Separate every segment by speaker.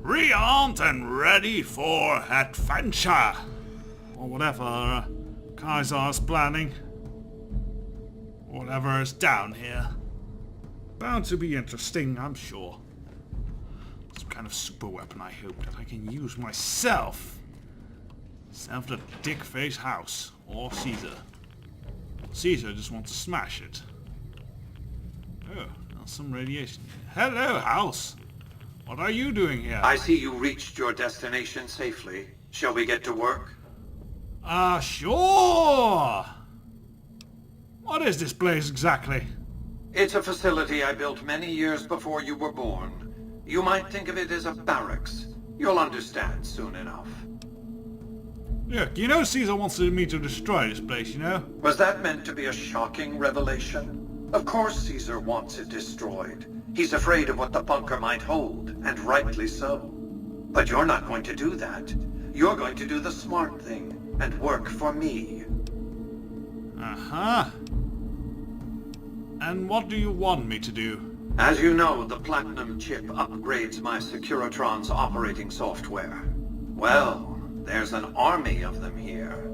Speaker 1: Rearmed and ready for adventure. Or whatever Kaiser's planning. Whatever is down here. Bound to be interesting, I'm sure. Some kind of super weapon, I hope, that I can use myself. Self the dick-face house. Or Caesar. Caesar just wants to smash it. Oh, there's some radiation. Hello, house. What are you doing here?
Speaker 2: I see you reached your destination safely. Shall we get to work?
Speaker 1: Sure! What is this place exactly?
Speaker 2: It's a facility I built many years before you were born. You might think of it as a barracks. You'll understand soon enough.
Speaker 1: Look, you know Caesar wants me to destroy this place, you know?
Speaker 2: Was that meant to be a shocking revelation? Of course Caesar wants it destroyed. He's afraid of what the bunker might hold, and rightly so. But you're not going to do that. You're going to do the smart thing, and work for me.
Speaker 1: Uh-huh. And what do you want me to do?
Speaker 2: As you know, the Platinum chip upgrades my Securitron's operating software. Well, there's an army of them here.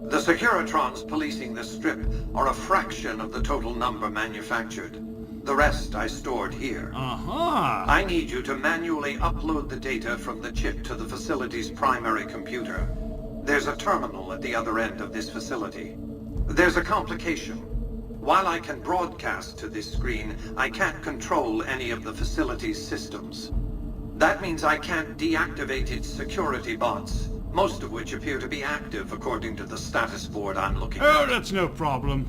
Speaker 2: The Securitrons policing this strip are a fraction of the total number manufactured. The rest I stored here.
Speaker 1: Uh-huh.
Speaker 2: I need you to manually upload the data from the chip to the facility's primary computer. There's a terminal at the other end of this facility. There's a complication. While I can broadcast to this screen, I can't control any of the facility's systems. That means I can't deactivate its security bots, most of which appear to be active according to the status board I'm looking at.
Speaker 1: Oh, that's no problem.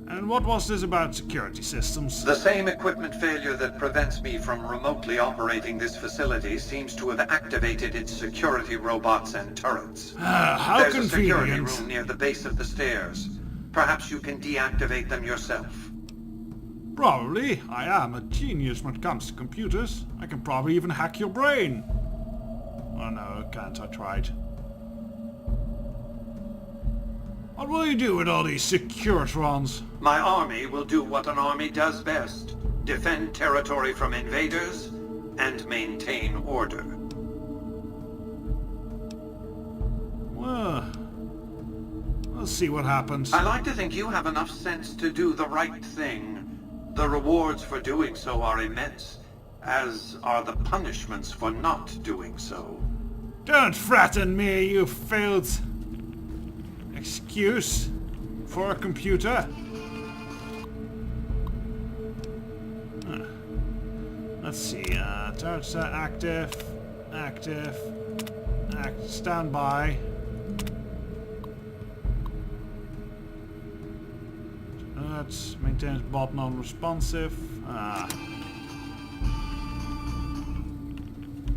Speaker 1: And what was this about security systems?
Speaker 2: The same equipment failure that prevents me from remotely operating this facility seems to have activated its security robots and turrets.
Speaker 1: How
Speaker 2: There's
Speaker 1: convenient.
Speaker 2: a security room near the base of the stairs. Perhaps you can deactivate them yourself.
Speaker 1: Probably. I am a genius when it comes to computers. I can probably even hack your brain. Oh no, I can't. I tried. What will you do with all these Securitrons?
Speaker 2: My army will do what an army does best. Defend territory from invaders and maintain order.
Speaker 1: Well, we'll see what happens.
Speaker 2: I like to think you have enough sense to do the right thing. The rewards for doing so are immense, as are the punishments for not doing so.
Speaker 1: Don't threaten me, you failed excuse for a computer. Let's see, turrets are active, standby. Let's maintain bot non-responsive.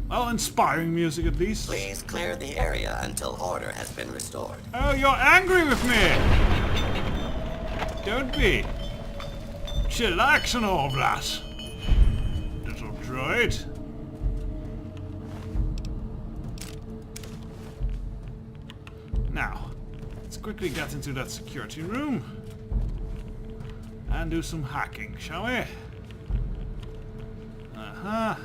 Speaker 1: Well, inspiring music at least.
Speaker 3: Please clear the area until order has been restored.
Speaker 1: Oh, you're angry with me! Don't be. Chillax and all that. Little droid. Now, let's quickly get into that security room. And do some hacking, shall we? Uh-huh.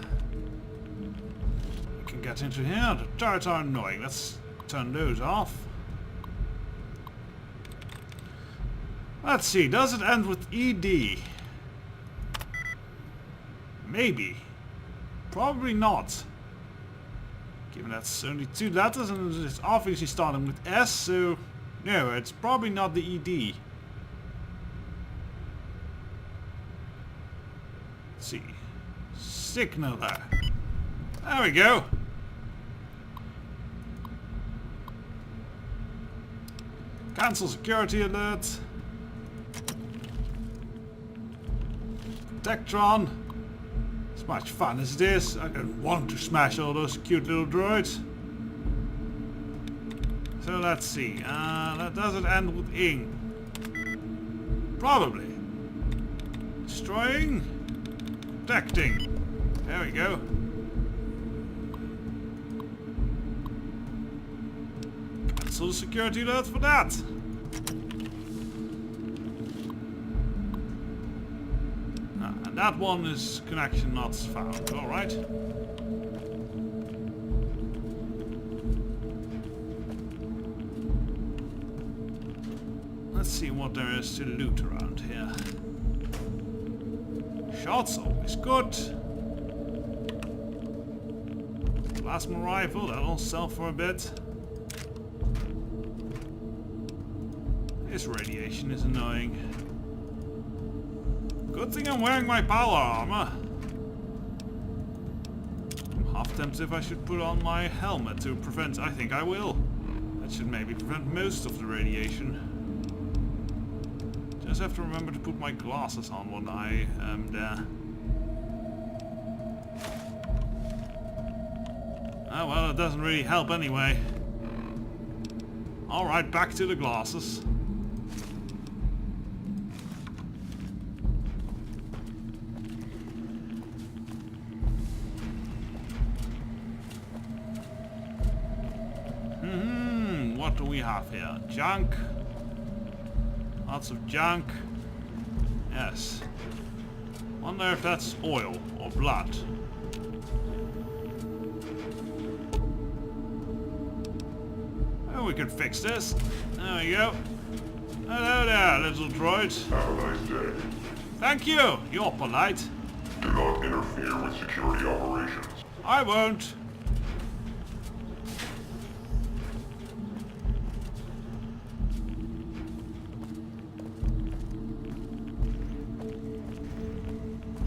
Speaker 1: We can get into here. The turrets are annoying. Let's turn those off. Let's see. Does it end with ED? Maybe. Probably not. Given that's only 2 letters and it's obviously starting with S, so no, it's probably not the ED. Let's see. Signaler. There we go. Cancel security alert. Tectron. As much fun as this, I don't want to smash all those cute little droids. So let's see. Does it end with ing? Probably. Destroying. Protecting. There we go. Cancel the security alert for that. that one is connection not found. Alright. Let's see what there is to loot around here. Shots always good. Plasma rifle, that'll sell for a bit. This radiation is annoying. Good thing I'm wearing my power armor. I'm half tempted if I should put on my helmet to prevent. I think I will. That should maybe prevent most of the radiation. Just have to remember to put my glasses on when I am there. Oh well, it doesn't really help anyway. Alright, back to the glasses. What do we have here? Junk. Lots of junk. Yes. Wonder if that's oil or blood. Oh, we can fix this. There we go. Hello there, little droid.
Speaker 4: Have a nice day.
Speaker 1: Thank you. You're polite.
Speaker 4: Do not interfere with security operations.
Speaker 1: I won't.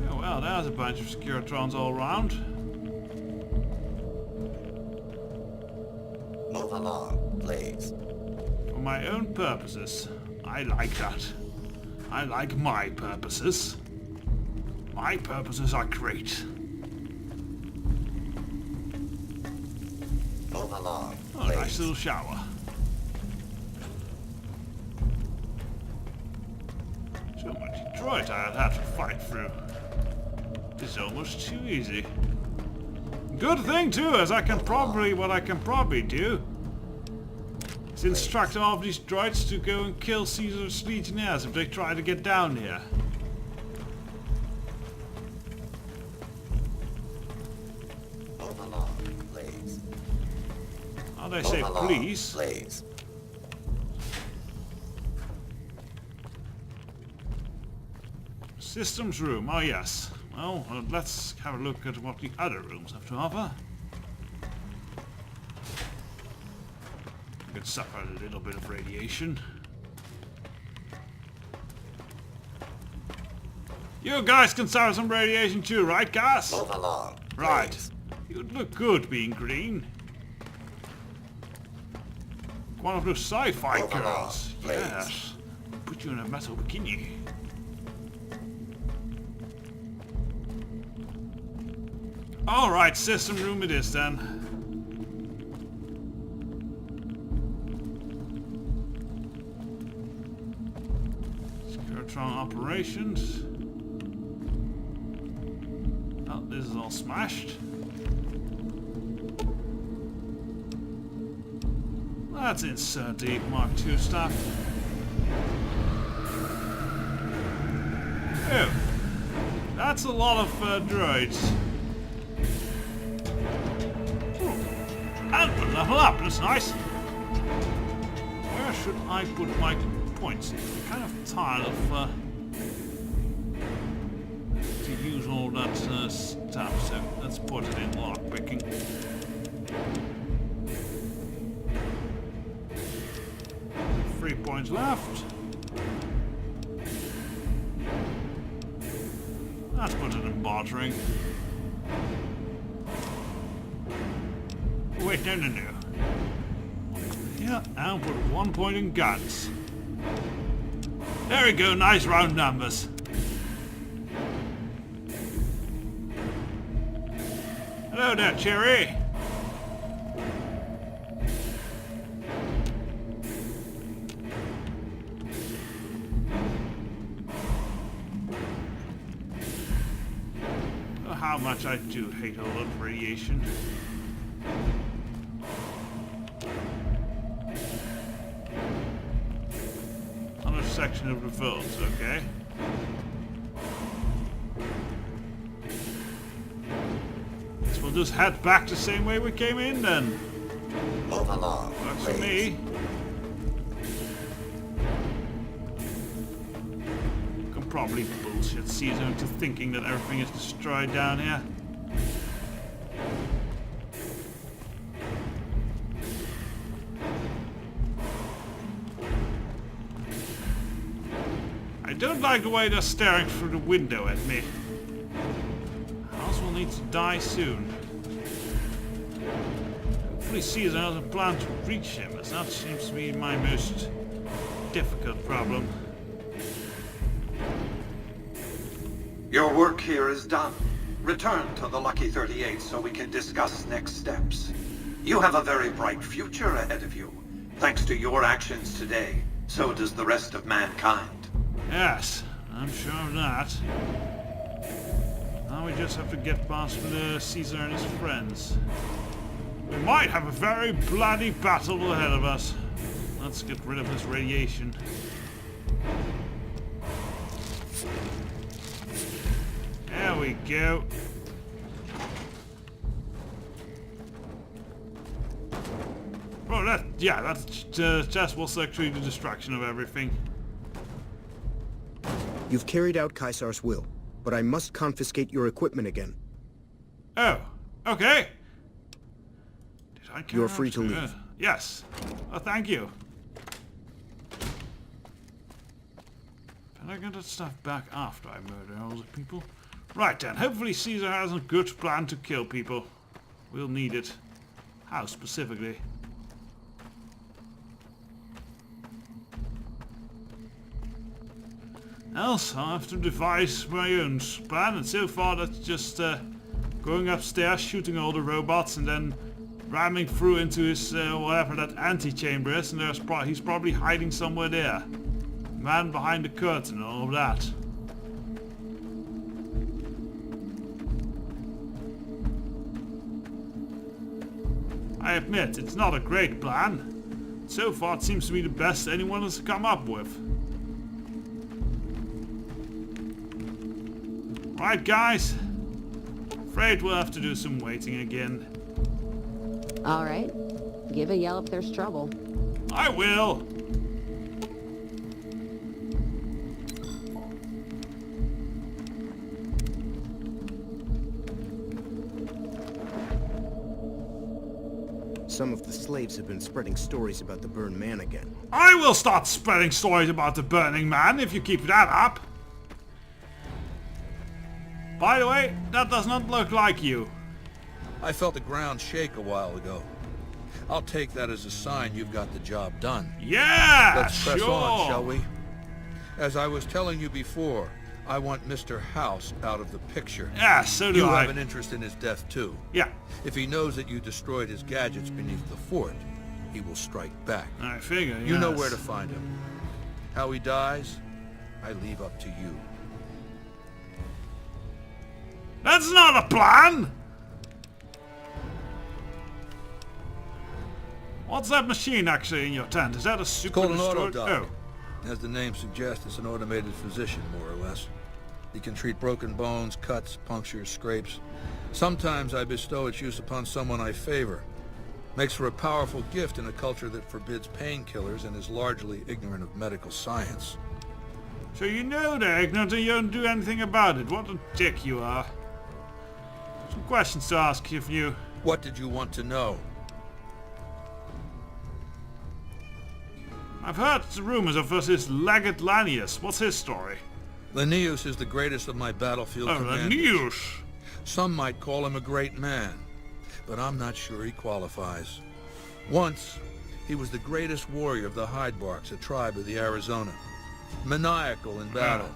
Speaker 1: Well, there's a bunch of Securitrons all around.
Speaker 3: Move along, please.
Speaker 1: For my own purposes. I like that. I like my purposes. My purposes are great.
Speaker 3: Move along,
Speaker 1: Oh,
Speaker 3: please.
Speaker 1: nice little shower. So much droid I'd have to fight through. It's almost too easy. Good thing too, as what I can probably do is instruct all of these droids to go and kill Caesar's legionnaires if they try to get down here.
Speaker 3: Move along, please.
Speaker 1: Oh, they say
Speaker 3: Move along,
Speaker 1: please.
Speaker 3: please.
Speaker 1: Systems room, oh yes. Well, let's have a look at what the other rooms have to offer. We could suffer a little bit of radiation. You guys can suffer some radiation too, right, guys?
Speaker 3: Move along,
Speaker 1: Right.
Speaker 3: please.
Speaker 1: You'd look good being green. One of those sci-fi
Speaker 3: Move along,
Speaker 1: girls.
Speaker 3: please.
Speaker 1: Yes. Put you in a metal bikini. Alright, system room it is then. Securitron operations. Oh, this is all smashed. Let's insert the Mark II stuff. Oh, that's a lot of droids. And we'll level up, that's nice. Where should I put my points? I'm kind of tired of to use all that stuff, so let's put it in lockpicking. 3 points left. Let's put it in bartering. Wait, no. Yeah, I'll put 1 point in guns. There we go, nice round numbers. Hello there, Cherry. Oh, how much I do hate all that radiation. Section of the fields, okay. we'll just head back the same way we came in then.
Speaker 3: Move along,
Speaker 1: Works for
Speaker 3: please.
Speaker 1: me. Can probably bullshit Caesar into thinking that everything is destroyed down here. I don't like the way they're staring through the window at me. House will need to die soon. Hopefully Caesar has a plan to reach him, as that seems to be my most difficult problem.
Speaker 2: Your work here is done. Return to the Lucky 38 so we can discuss next steps. You have a very bright future ahead of you. Thanks to your actions today, so does the rest of mankind.
Speaker 1: Yes, I'm sure of that. Now we just have to get past Caesar and his friends. We might have a very bloody battle ahead of us. Let's get rid of this radiation. There we go. Oh, that just was actually the destruction of everything.
Speaker 5: You've carried out Caesar's will, but I must confiscate your equipment again.
Speaker 1: Oh, okay. Did I carry
Speaker 5: You're free to
Speaker 1: out-
Speaker 5: leave.
Speaker 1: Yes. Oh, thank you. Can I get that stuff back after I murder all the people? Right then, hopefully Caesar has a good plan to kill people. We'll need it. How specifically? Else, I'll have to devise my own plan, and so far that's just going upstairs, shooting all the robots, and then ramming through into his whatever that antechamber is, and he's probably hiding somewhere there. Man behind the curtain and all of that. I admit, it's not a great plan. So far it seems to be the best anyone has come up with. Right, guys. Afraid we'll have to do some waiting again.
Speaker 6: All right. Give a yell if there's trouble.
Speaker 1: I will.
Speaker 5: Some of the slaves have been spreading stories about the Burned Man again.
Speaker 1: I will start spreading stories about the Burning Man if you keep that up. By the way, that does not look like you.
Speaker 7: I felt the ground shake a while ago. I'll take that as a sign you've got the job done.
Speaker 1: Yeah,
Speaker 7: Let's press
Speaker 1: sure.
Speaker 7: on, shall we? As I was telling you before, I want Mr. House out of the picture.
Speaker 1: Yeah, so do
Speaker 7: You
Speaker 1: I.
Speaker 7: have an interest in his death, too.
Speaker 1: Yeah,
Speaker 7: If he knows that you destroyed his gadgets beneath the fort, he will strike back.
Speaker 1: I figure,
Speaker 7: You know
Speaker 1: yes.
Speaker 7: where to find him. How he dies, I leave up to you.
Speaker 1: That's not a plan! What's that machine actually in your tent? Is that a super
Speaker 7: Called an
Speaker 1: destroyed?
Speaker 7: autodoc.
Speaker 1: Oh,
Speaker 7: As the name suggests, it's an automated physician, more or less. He can treat broken bones, cuts, punctures, scrapes. Sometimes I bestow its use upon someone I favor. Makes for a powerful gift in a culture that forbids painkillers and is largely ignorant of medical science.
Speaker 1: so you know they're ignorant and you don't do anything about it. What a dick you are. Some questions to ask if you...
Speaker 7: What did you want to know?
Speaker 1: I've heard rumors of this Legate Lanius. What's his story?
Speaker 7: Linnaeus is the greatest of my battlefield
Speaker 1: Oh,
Speaker 7: commanders.
Speaker 1: Lanius.
Speaker 7: Some might call him a great man, but I'm not sure he qualifies. Once, he was the greatest warrior of the Hydebarks, a tribe of the Arizona. Maniacal in battle.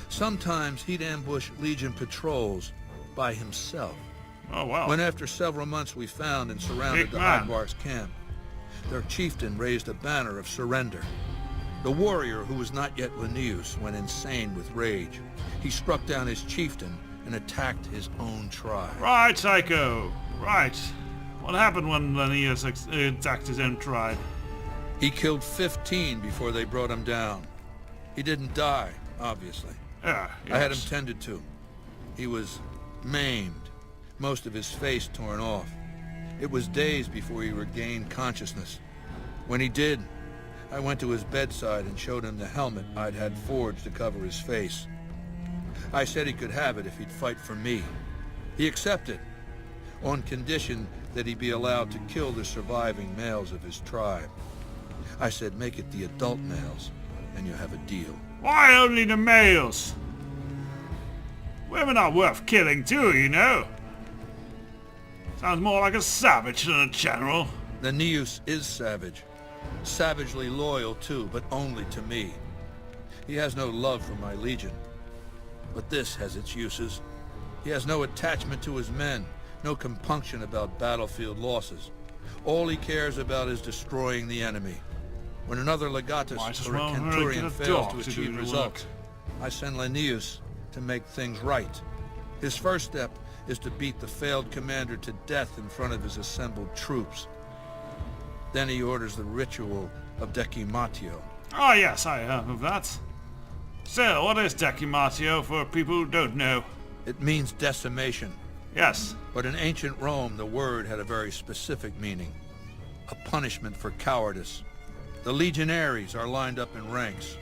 Speaker 7: Sometimes he'd ambush Legion patrols by himself.
Speaker 1: Oh, wow.
Speaker 7: When after several months we found and surrounded
Speaker 1: Big
Speaker 7: the
Speaker 1: man.
Speaker 7: Hydebarks camp, their chieftain raised a banner of surrender. The warrior, who was not yet Linnaeus, went insane with rage. He struck down his chieftain and attacked his own tribe.
Speaker 1: Right, Psycho. Right. What happened when Lanius attacked his own tribe?
Speaker 7: He killed 15 before they brought him down. He didn't die, obviously.
Speaker 1: Yeah,
Speaker 7: I had him
Speaker 1: yes.
Speaker 7: tended to. He was maimed, most of his face torn off. It was days before he regained consciousness. When he did, I went to his bedside and showed him the helmet I'd had forged to cover his face. I said he could have it if he'd fight for me. He accepted, on condition that he be allowed to kill the surviving males of his tribe. I said, make it the adult males, and you have a deal.
Speaker 1: Why only the males? Women are worth killing too, you know. Sounds more like a savage than a general.
Speaker 7: The Neus is savage. Savagely loyal too, but only to me. He has no love for my legion. But this has its uses. He has no attachment to his men, no compunction about battlefield losses. All he cares about is destroying the enemy. When another legatus
Speaker 1: Might as
Speaker 7: or a
Speaker 1: well
Speaker 7: centurion
Speaker 1: get a
Speaker 7: fails
Speaker 1: dog
Speaker 7: to
Speaker 1: to do
Speaker 7: achieve
Speaker 1: the
Speaker 7: results, I send Linnaeus to make things right. His first step is to beat the failed commander to death in front of his assembled troops. Then he orders the ritual of Decimatio.
Speaker 1: Oh yes, I heard of that. So, what is Decimatio for people who don't know?
Speaker 7: It means decimation.
Speaker 1: Yes.
Speaker 7: But in ancient Rome, the word had a very specific meaning. A punishment for cowardice. The legionaries are lined up in ranks.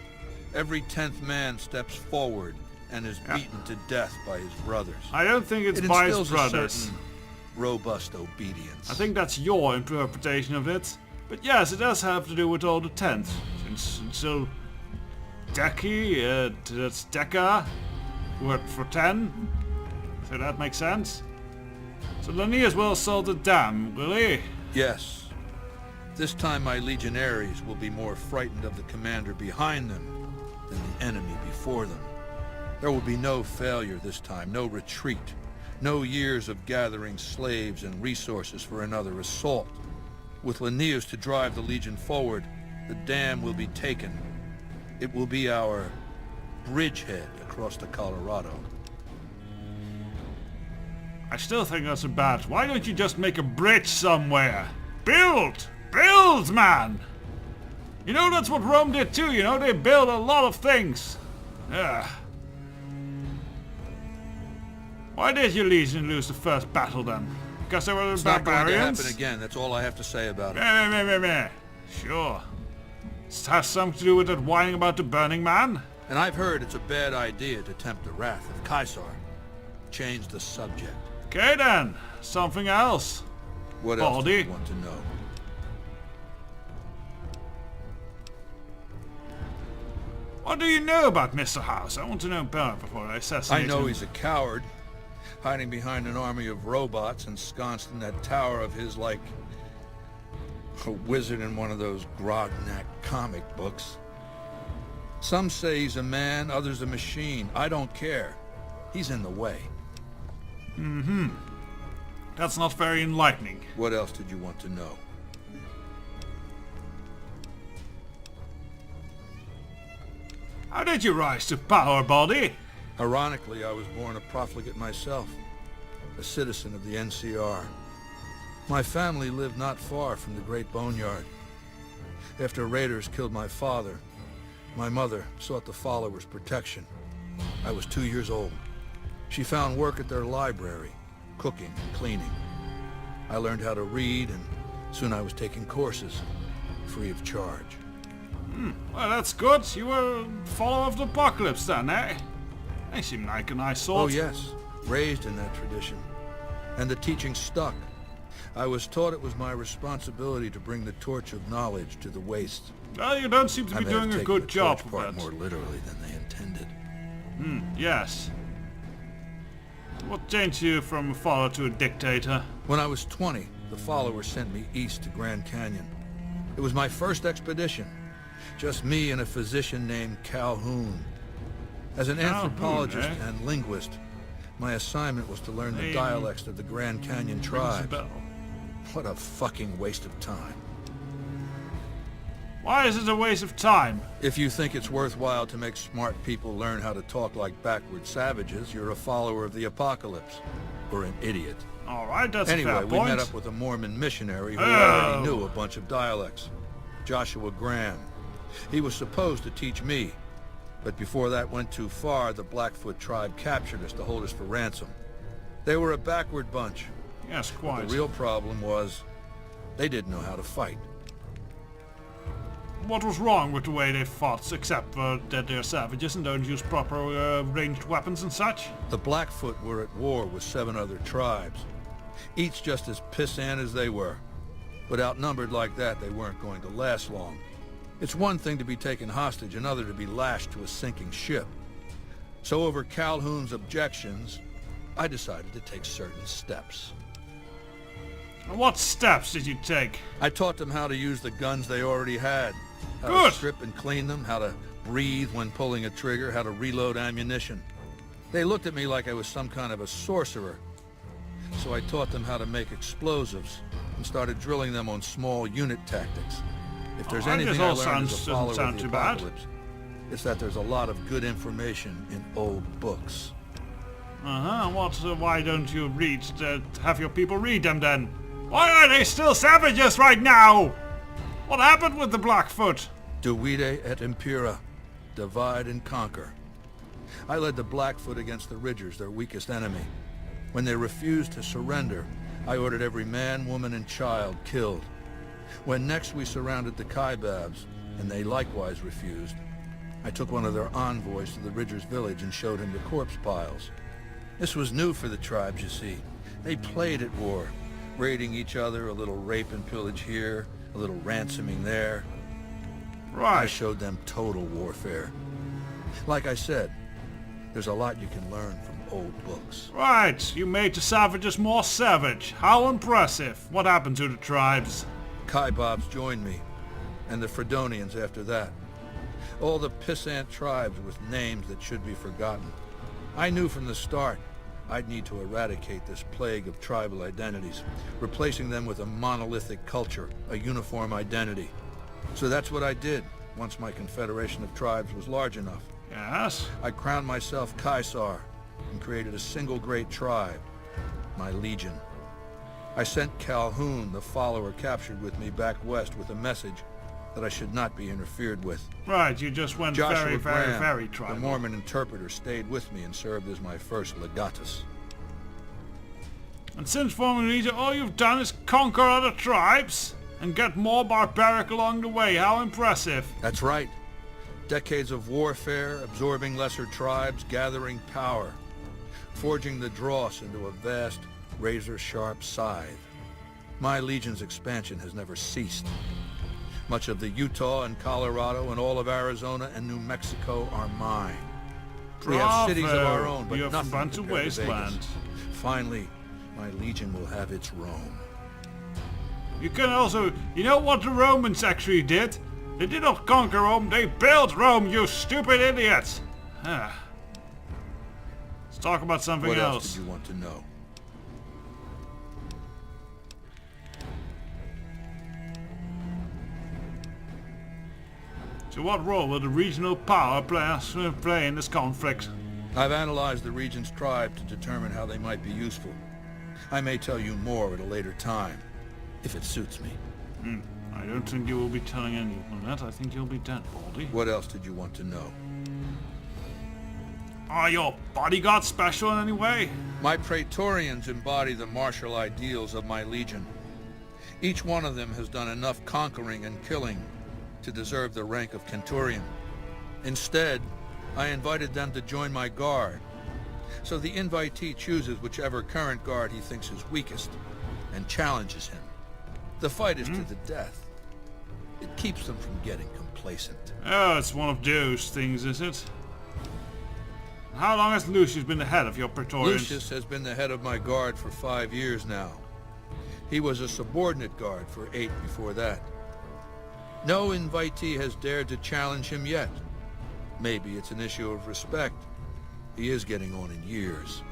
Speaker 7: Every 10th man steps forward and is beaten to death by his brothers.
Speaker 1: I don't think it's
Speaker 7: It
Speaker 1: by his
Speaker 7: instills a
Speaker 1: brothers.
Speaker 7: certain robust obedience.
Speaker 1: I think that's your interpretation of it. But yes, it does have to do with all the tents. So, Deci, that's Deca, word for 10. So that makes sense. So Linnaeus will assault the dam, will he?
Speaker 7: Yes. This time my legionaries will be more frightened of the commander behind them than the enemy before them. There will be no failure this time, no retreat, no years of gathering slaves and resources for another assault. With Linnaeus to drive the legion forward, the dam will be taken. It will be our bridgehead across the Colorado.
Speaker 1: I still think that's a bad. Why don't you just make a bridge somewhere? Build! Build, man! You know, that's what Rome did too, you know? They built a lot of things. Why did your legion lose the first battle then? Because they were the
Speaker 7: It's not going to
Speaker 1: barbarians?
Speaker 7: happen again, that's all I have to say about it.
Speaker 1: Meh. Sure. This has something to do with that whining about the Burning Man?
Speaker 7: And I've heard it's a bad idea to tempt the wrath of Caesar. Change the subject.
Speaker 1: Okay then, something else.
Speaker 7: What else do
Speaker 1: Baldy?
Speaker 7: you want to know?
Speaker 1: What do you know about Mr. House? I want to know better before I assassinate
Speaker 7: I know
Speaker 1: him.
Speaker 7: he's a coward, hiding behind an army of robots ensconced in that tower of his like a wizard in one of those Grognak comic books. Some say he's a man, others a machine. I don't care. He's in the way.
Speaker 1: That's not very enlightening.
Speaker 7: What else did you want to know?
Speaker 1: How did you rise to power, Baldy?
Speaker 7: Ironically, I was born a profligate myself, a citizen of the NCR. My family lived not far from the Great Boneyard. After raiders killed my father, my mother sought the followers' protection. I was 2 years old. She found work at their library, cooking and cleaning. I learned how to read, and soon I was taking courses, free of charge.
Speaker 1: Well, that's good. You were a follower of the apocalypse then, eh? They seem like a nice sort.
Speaker 7: Oh yes, raised in that tradition. And the teaching stuck. I was taught it was my responsibility to bring the torch of knowledge to the waste.
Speaker 1: Well, you don't seem to
Speaker 7: I
Speaker 1: be
Speaker 7: may have
Speaker 1: doing a
Speaker 7: taken
Speaker 1: good
Speaker 7: the
Speaker 1: job
Speaker 7: torch
Speaker 1: of
Speaker 7: part
Speaker 1: that.
Speaker 7: more literally than they intended.
Speaker 1: Yes. What changed you from a follower to a dictator?
Speaker 7: When I was 20, the followers sent me east to Grand Canyon. It was my first expedition. Just me and a physician named Calhoun. As an
Speaker 1: Calhoun,
Speaker 7: anthropologist
Speaker 1: eh?
Speaker 7: and linguist, my assignment was to learn the
Speaker 1: Name
Speaker 7: dialects of the Grand Canyon
Speaker 1: Rings a
Speaker 7: tribes.
Speaker 1: bell.
Speaker 7: What a fucking waste of time.
Speaker 1: Why is it a waste of time?
Speaker 7: If you think it's worthwhile to make smart people learn how to talk like backward savages, you're a follower of the apocalypse. Or an idiot.
Speaker 1: Alright, that's a
Speaker 7: Anyway,
Speaker 1: fair
Speaker 7: we
Speaker 1: point.
Speaker 7: met up with a Mormon missionary who
Speaker 1: Oh.
Speaker 7: already knew a bunch of dialects. Joshua Graham. He was supposed to teach me. But before that went too far, the Blackfoot tribe captured us to hold us for ransom. They were a backward bunch.
Speaker 1: Yes,
Speaker 7: The
Speaker 1: quite.
Speaker 7: real problem was they didn't know how to fight.
Speaker 1: What was wrong with the way they fought, except for that they're savages and don't use proper ranged weapons and such?
Speaker 7: The Blackfoot were at war with 7 other tribes, each just as pissant as they were. But outnumbered like that, they weren't going to last long. It's one thing to be taken hostage, another to be lashed to a sinking ship. So over Calhoun's objections, I decided to take certain steps.
Speaker 1: And what steps did you take?
Speaker 7: I taught them how to use the guns they already had, how
Speaker 1: Good.
Speaker 7: to strip and clean them, how to breathe when pulling a trigger, how to reload ammunition. They looked at me like I was some kind of a sorcerer. So I taught them how to make explosives and started drilling them on small unit tactics. If there's
Speaker 1: Oh,
Speaker 7: anything
Speaker 1: this
Speaker 7: I
Speaker 1: all
Speaker 7: learned as a
Speaker 1: doesn't
Speaker 7: follower
Speaker 1: sound
Speaker 7: of the
Speaker 1: too bad.
Speaker 7: apocalypse, it's that there's a lot of good information in old books.
Speaker 1: Why don't you have your people read them then? Why are they still savages right now? What happened with the Blackfoot?
Speaker 7: Divide et impera, divide and conquer. I led the Blackfoot against the Ridgers, their weakest enemy. When they refused to surrender, I ordered every man, woman, and child killed. When next we surrounded the Kaibabs, and they likewise refused, I took one of their envoys to the Ridgers' village and showed him the corpse piles. This was new for the tribes, you see. They played at war, raiding each other, a little rape and pillage here, a little ransoming there. I
Speaker 1: Right.
Speaker 7: showed them total warfare. Like I said, there's a lot you can learn from old books.
Speaker 1: Right. You made the savages more savage. How impressive. What happened to the tribes?
Speaker 7: Kaibabs joined me, and the Fredonians after that. All the pissant tribes with names that should be forgotten. I knew from the start I'd need to eradicate this plague of tribal identities, replacing them with a monolithic culture, a uniform identity. So that's what I did once my confederation of tribes was large enough.
Speaker 1: Yes.
Speaker 7: I crowned myself Caesar and created a single great tribe, my legion. I sent Calhoun, the follower captured with me, back west with a message that I should not be interfered with.
Speaker 1: Right, you just went
Speaker 7: Joshua
Speaker 1: very
Speaker 7: Graham,
Speaker 1: tribal.
Speaker 7: the Mormon interpreter, stayed with me and served as my first legatus.
Speaker 1: And since forming leader, all you've done is conquer other tribes and get more barbaric along the way. How impressive.
Speaker 7: That's right. Decades of warfare, absorbing lesser tribes, gathering power, forging the dross into a vast, razor-sharp scythe. My legion's expansion has never ceased. Much of the Utah and Colorado and all of Arizona and New Mexico are mine. We have cities of our
Speaker 1: Bravo.
Speaker 7: own, but
Speaker 1: You have
Speaker 7: nothing
Speaker 1: Bantu
Speaker 7: compared to
Speaker 1: wasteland.
Speaker 7: Vegas. Finally, my legion will have its Rome.
Speaker 1: You can also... You know what the Romans actually did? They did not conquer Rome, they built Rome, you stupid idiots! Let's talk about something
Speaker 7: What
Speaker 1: else.
Speaker 7: else did you want to know?
Speaker 1: So what role will the regional power play in this conflict?
Speaker 7: I've analyzed the region's tribe to determine how they might be useful. I may tell you more at a later time, if it suits me.
Speaker 1: I don't think you will be telling anyone that. I think you'll be dead, Baldy.
Speaker 7: What else did you want to know?
Speaker 1: Are your bodyguards special in any way?
Speaker 7: My Praetorians embody the martial ideals of my legion. Each one of them has done enough conquering and killing to deserve the rank of Centurion. Instead, I invited them to join my guard. So the invitee chooses whichever current guard he thinks is weakest and challenges him. The fight is to the death. It keeps them from getting complacent.
Speaker 1: Oh, it's one of those things, is it? How long has Lucius been the head of your Praetorians?
Speaker 7: Lucius has been the head of my guard for 5 years now. He was a subordinate guard for 8 before that. No invitee has dared to challenge him yet. Maybe it's an issue of respect. He is getting on in years.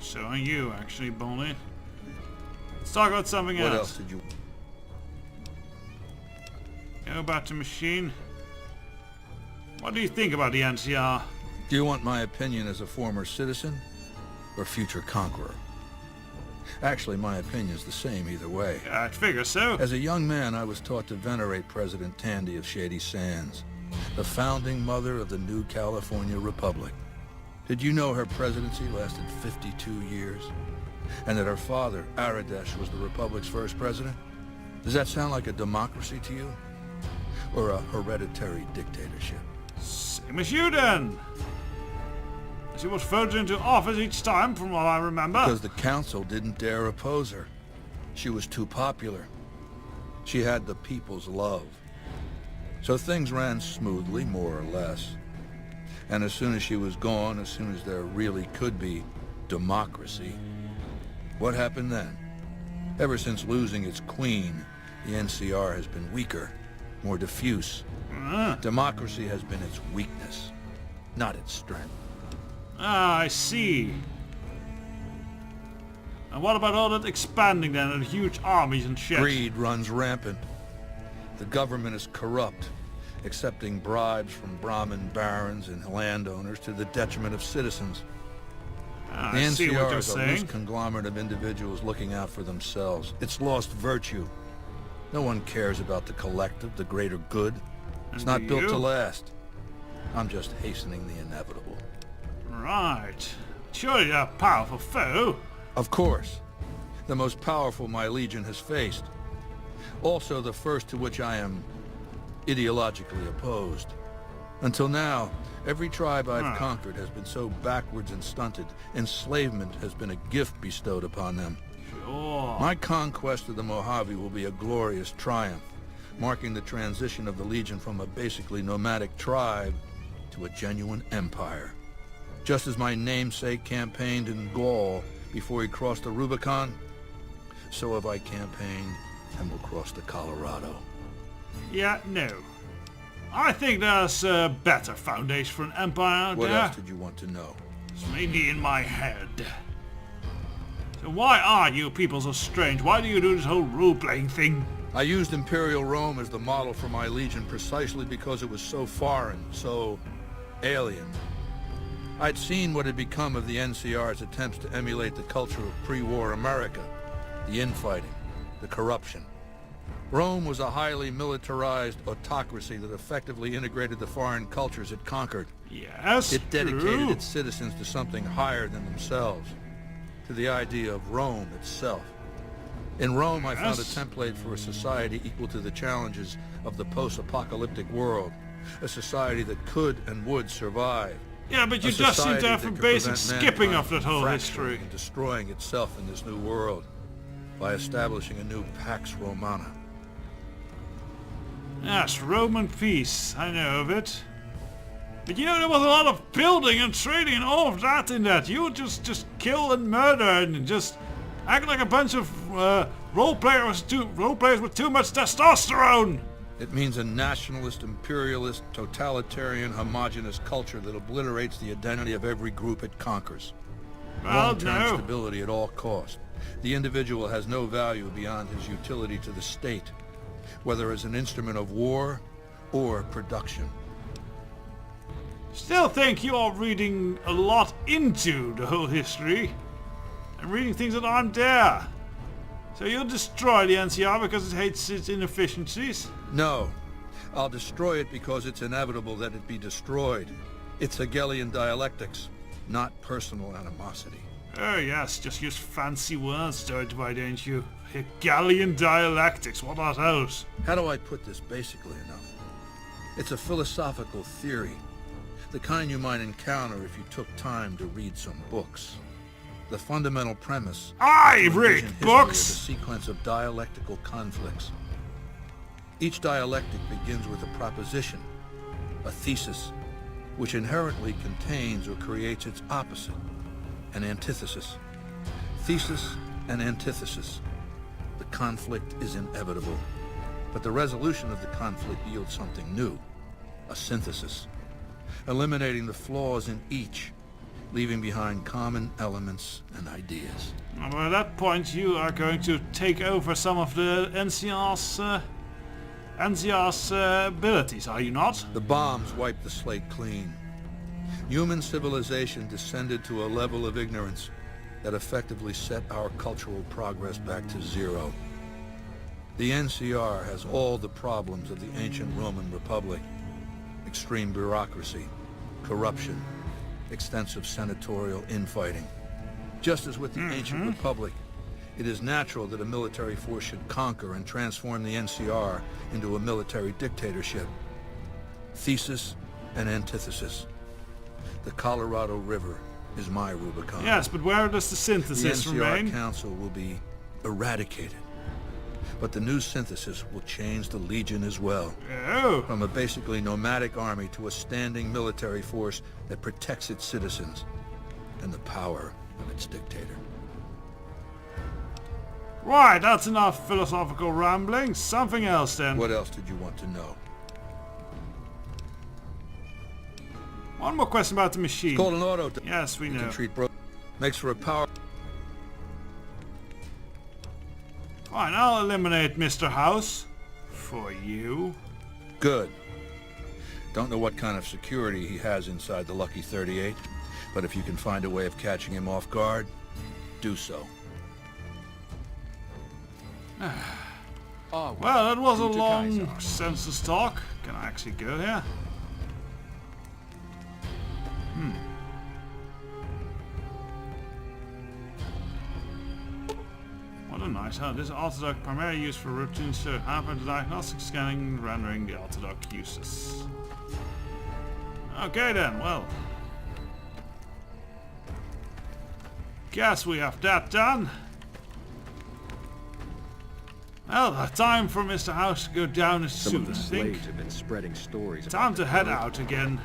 Speaker 1: So are you, actually, Baldy. Let's talk about something
Speaker 7: What
Speaker 1: else.
Speaker 7: else did you...
Speaker 1: Go about the machine. What do you think about the NCR?
Speaker 7: Do you want my opinion as a former citizen or future conqueror? Actually, my opinion's the same either way.
Speaker 1: I figure so.
Speaker 7: As a young man, I was taught to venerate President Tandy of Shady Sands, the founding mother of the new California Republic. Did you know her presidency lasted 52 years? And that her father, Aradesh, was the Republic's first president? Does that sound like a democracy to you? Or a hereditary dictatorship?
Speaker 1: Same as you then. She was voted into office each time, from what I remember.
Speaker 7: Because the council didn't dare oppose her. She was too popular. She had the people's love. So things ran smoothly, more or less. And as soon as she was gone, as soon as there really could be democracy, what happened then? Ever since losing its queen, the NCR has been weaker, more diffuse. Democracy has been its weakness, not its strength.
Speaker 1: Ah, I see. And what about all that expanding then, and huge armies and shit?
Speaker 7: Greed runs rampant. The government is corrupt, accepting bribes from Brahmin barons and landowners to the detriment of citizens.
Speaker 1: Ah,
Speaker 7: The
Speaker 1: I see what
Speaker 7: NCR
Speaker 1: you're
Speaker 7: is a loose
Speaker 1: saying.
Speaker 7: conglomerate of individuals looking out for themselves. It's lost virtue. No one cares about the collective, the greater good. It's
Speaker 1: And
Speaker 7: not
Speaker 1: do
Speaker 7: built to
Speaker 1: you?
Speaker 7: last. I'm just hastening the inevitable.
Speaker 1: Right. Surely you're a powerful foe.
Speaker 7: Of course. The most powerful my legion has faced. Also the first to which I am ideologically opposed. Until now, every tribe I've conquered has been so backwards and stunted, enslavement has been a gift bestowed upon them.
Speaker 1: Sure.
Speaker 7: My conquest of the Mojave will be a glorious triumph, marking the transition of the Legion from a basically nomadic tribe to a genuine empire. Just as my namesake campaigned in Gaul before he crossed the Rubicon, so have I campaigned and will cross the Colorado.
Speaker 1: Yeah, no. I think there's a better foundation for an empire out
Speaker 7: What
Speaker 1: there.
Speaker 7: else did you want to know?
Speaker 1: It's mainly in my head. So why are you people so strange? Why do you do this whole role-playing thing?
Speaker 7: I used Imperial Rome as the model for my Legion precisely because it was so foreign, so alien. I'd seen what had become of the NCR's attempts to emulate the culture of pre-war America, the infighting, the corruption. Rome was a highly militarized autocracy that effectively integrated the foreign cultures it conquered.
Speaker 1: Yes,
Speaker 7: It dedicated
Speaker 1: true.
Speaker 7: its citizens to something higher than themselves, to the idea of Rome itself. In Rome, I found a
Speaker 1: Yes.
Speaker 7: template for a society equal to the challenges of the post-apocalyptic world, a society that could and would survive.
Speaker 1: Yeah, but you
Speaker 7: A
Speaker 1: just seem
Speaker 7: society
Speaker 1: to have
Speaker 7: that
Speaker 1: a
Speaker 7: could
Speaker 1: basic
Speaker 7: prevent
Speaker 1: skipping
Speaker 7: mankind
Speaker 1: of that
Speaker 7: from
Speaker 1: whole
Speaker 7: fracturing
Speaker 1: history.
Speaker 7: and destroying itself in this new world by establishing a new Pax Romana.
Speaker 1: Yes, Roman peace. I know of it. But you know, there was a lot of building and trading and all of that in that. You would just kill and murder and just act like a bunch of role players with too much testosterone.
Speaker 7: It means a nationalist, imperialist, totalitarian, homogenous culture that obliterates the identity of every group it conquers.
Speaker 1: Well,
Speaker 7: Long-term
Speaker 1: no.
Speaker 7: stability at all cost. The individual has no value beyond his utility to the state, whether as an instrument of war or production.
Speaker 1: Still think you're reading a lot into the whole history. And reading things that aren't there. So you'll destroy the NCR because it hates its inefficiencies?
Speaker 7: No, I'll destroy it because it's inevitable that it be destroyed. It's Hegelian dialectics, not personal animosity.
Speaker 1: Oh yes, just use fancy words to it, why don't you? Hegelian dialectics, what are those?
Speaker 7: How do I put this basically enough? It's a philosophical theory, the kind you might encounter if you took time to read some books. The fundamental premise
Speaker 1: I
Speaker 7: to envision
Speaker 1: read
Speaker 7: history is
Speaker 1: books!
Speaker 7: a sequence of dialectical conflicts. Each dialectic begins with a proposition, a thesis, which inherently contains or creates its opposite, an antithesis. Thesis and antithesis. The conflict is inevitable, but the resolution of the conflict yields something new, a synthesis, eliminating the flaws in each, leaving behind common elements and ideas.
Speaker 1: Well, at that point you are going to take over some of the NCR's abilities, are you not?
Speaker 7: The bombs wiped the slate clean. Human civilization descended to a level of ignorance that effectively set our cultural progress back to zero. The NCR has all the problems of the ancient Roman Republic: extreme bureaucracy, corruption, extensive senatorial infighting. Just as with the ancient Republic, it is natural that a military force should conquer and transform the NCR into a military dictatorship. Thesis and antithesis. The Colorado River is my Rubicon.
Speaker 1: Yes, but where does the
Speaker 7: The
Speaker 1: synthesis
Speaker 7: NCR
Speaker 1: remain?
Speaker 7: Council will be eradicated. But the new synthesis will change the Legion as well.
Speaker 1: Oh.
Speaker 7: From a basically nomadic army to a standing military force that protects its citizens and the power of its dictator.
Speaker 1: Right, that's enough philosophical rambling. Something else then.
Speaker 7: What else did you want to know?
Speaker 1: One more question about the machine.
Speaker 7: It's called an auto.
Speaker 1: Yes, we
Speaker 7: You
Speaker 1: know.
Speaker 7: can treat makes for a power.
Speaker 1: Fine, I'll eliminate Mr. House. For you.
Speaker 7: Good. Don't know what kind of security he has inside the Lucky 38, but if you can find a way of catching him off guard, do so.
Speaker 1: Well, that was a long census talk. Can I actually go here? What a nice hell. This autodoc primarily used for routine search, diagnostic scanning, rendering the autodoc useless. Okay then, well. Guess we have that done. Well, the time for Mr. House to go down is
Speaker 8: Some
Speaker 1: soon,
Speaker 8: of the
Speaker 1: I think.
Speaker 8: slaves have been spreading stories
Speaker 1: Time
Speaker 8: about
Speaker 1: to
Speaker 8: the
Speaker 1: head
Speaker 8: bird.
Speaker 1: out again.